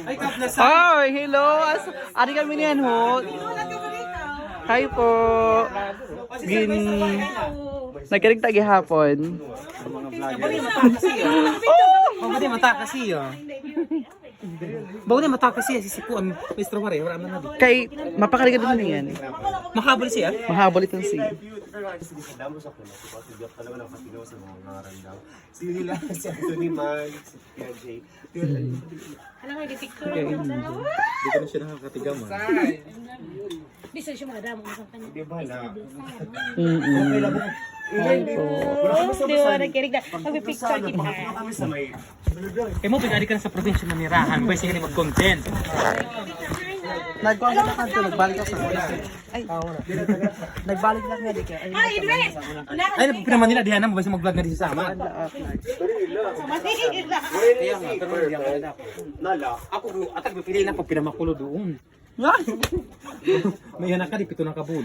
Ay, kaplas. Ay, hello. Ari kami niyan ho. Hi po. Gin. Nagkaring tagi hapon. Bago din mata kasi yun. Bago din mata kasi si Sipuan. Mr. Wari, wala man na. Kay mapakaligan din na yan. Mahabol siya. Mahabol itong si. Sila si Anthony Man, si PJ. Alam nga, TikTok. Hindi ko na siya nakakatigaman. Bisa siya mga damo sa kanya. Di ba na? Hi po. Di ba, nagkirig na. Magpipicture kita. Kami sa may... Kaya mo, pinari ka na sa probinsya manirahan. Ba siya mag-content. Nagkuhan na kanto, nagbalik ako sa mga. Ay, nagbalik lang nga di ka. Ay, Idre! Ay, pinaman nila, dihan na mo ba siya mag-vlog na di sa sama? Kaya nga, pero hindi ako na. Nala. Ako, atag, pili na ako, pinamakulo doon. May anak ka, di pito ng kabul.